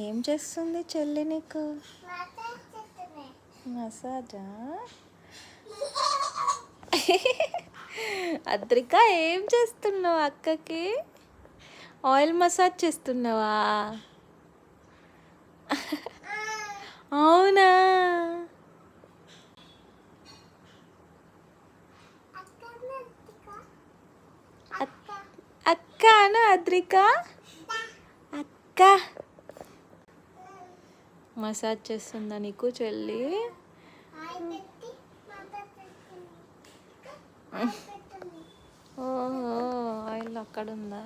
ఏం చేస్తుంది చెల్లి నీకు? మసాజా? అద్రిక ఏం చేస్తున్నావు అక్కకి? ఆయిల్ మసాజ్ చేస్తున్నావా? అవునా? అక్క అను అద్రిక. అక్క మసాజ్ చేస్తుందా నీకు చెల్లి? ఓహో ఆయిల్ అక్కడ ఉందా?